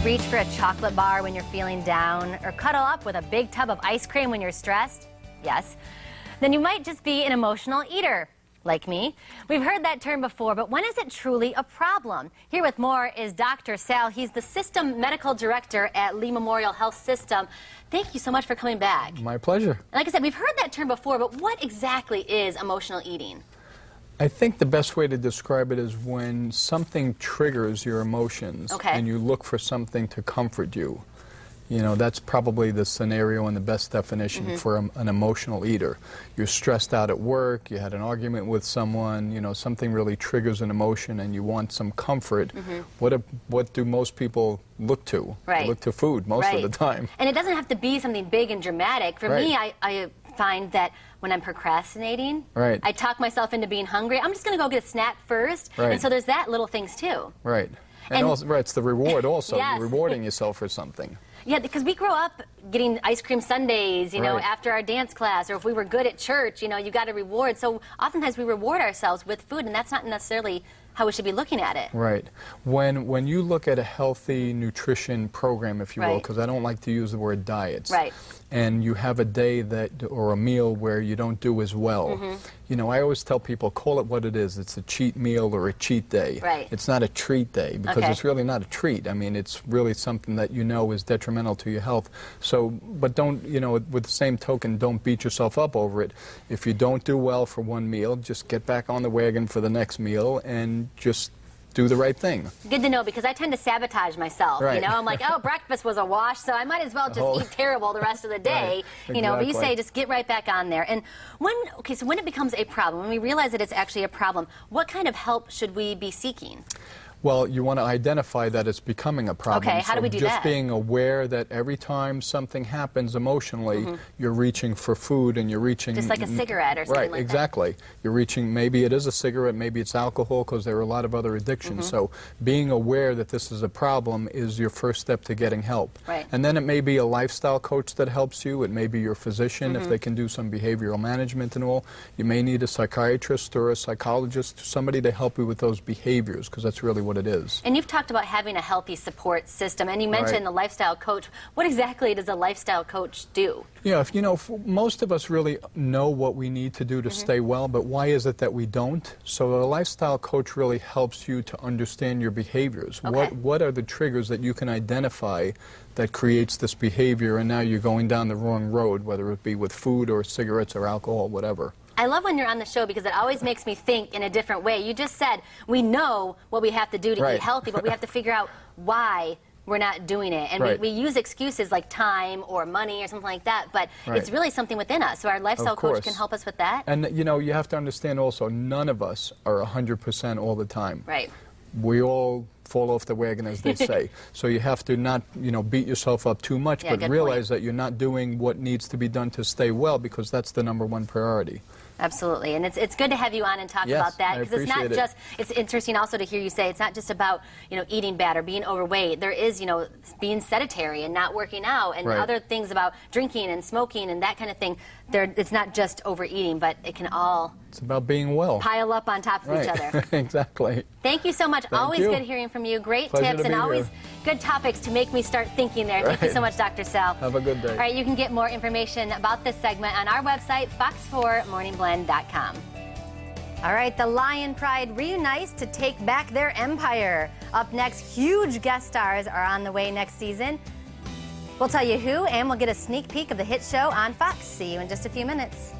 reach for a chocolate bar when you're feeling down, or cuddle up with a big tub of ice cream when you're stressed? Yes. Then you might just be an emotional eater, like me. We've heard that term before, but when is it truly a problem? Here with more is Dr. Sal. He's the System Medical Director at Lee Memorial Health System. Thank you so much for coming back. My pleasure. And like I said, we've heard that term before, but what exactly is emotional eating? I think the best way to describe it is when something triggers your emotions and you look for something to comfort you. You know, that's probably the scenario and the best definition for an emotional eater. You're stressed out at work, you had an argument with someone, you know, something really triggers an emotion and you want some comfort. What do most people look to? They look to food most of the time. And it doesn't have to be something big and dramatic. For me, I find that when I'm procrastinating, I talk myself into being hungry. I'm just going to go get a snack first. And so there's that little things too. And also, it's the reward also. You're rewarding yourself for something. Yeah, because we grow up getting ice cream sundaes, you know, after our dance class, or if we were good at church, you know, you got a reward. So oftentimes we reward ourselves with food, and that's not necessarily how we should be looking at it. When you look at a healthy nutrition program, if you will, because I don't like to use the word diets, and you have a day that, or a meal where you don't do as well, you know, I always tell people, call it what it is. It's a cheat meal or a cheat day. It's not a treat day, because it's really not a treat. I mean, it's really something that you know is detrimental to your health. So, but don't, you know, with the same token, don't beat yourself up over it. If you don't do well for one meal, just get back on the wagon for the next meal and just do the right thing. Good to know, because I tend to sabotage myself. You know, I'm like, oh, breakfast was a wash, so I might as well just eat terrible the rest of the day. You know, but you say just get right back on there. And when, so when it becomes a problem, when we realize that it's actually a problem, what kind of help should we be seeking? Well, you want to identify that it's becoming a problem. How do we do that? Just being aware that every time something happens emotionally, you're reaching for food and you're reaching... Just like a cigarette or something like exactly. You're reaching, maybe it is a cigarette, maybe it's alcohol, because there are a lot of other addictions. So being aware that this is a problem is your first step to getting help. And then it may be a lifestyle coach that helps you. It may be your physician, if they can do some behavioral management and all. You may need a psychiatrist or a psychologist, somebody to help you with those behaviors, because that's really what it is. And you've talked about having a healthy support system, and you mentioned the lifestyle coach. What exactly does a lifestyle coach do? Yeah, you know, most of us really know what we need to do to stay well, but why is it that we don't? So a lifestyle coach really helps you to understand your behaviors. What are the triggers that you can identify that creates this behavior, and now you're going down the wrong road, whether it be with food or cigarettes or alcohol, whatever. I love when you're on the show, because it always makes me think in a different way. You just said we know what we have to do to eat healthy, but we have to figure out why we're not doing it. And we use excuses like time or money or something like that, but it's really something within us. So our lifestyle coach can help us with that. And, you know, you have to understand also, none of us are 100% all the time. We all fall off the wagon, as they say. So you have to not, you know, beat yourself up too much, but realize that you're not doing what needs to be done to stay well, because that's the #1 priority. Absolutely, and it's good to have you on and talk about that, because it's not just, it's interesting also to hear you say it's not just about, you know, eating bad or being overweight. There is, you know, being sedentary and not working out, and other things about drinking and smoking and that kind of thing. It's not just overeating, but it can all... It's about being well. Pile up on top of each other. Exactly. Thank you so much. Always good hearing from you. Great tips and always good topics to make me start thinking there. Thank you so much, Dr. Sal. Have a good day. All right, you can get more information about this segment on our website, fox4morningblend.com. All right, the Lion Pride reunites to take back their empire. Up next, huge guest stars are on the way next season. We'll tell you who, and we'll get a sneak peek of the hit show on Fox. See you in just a few minutes.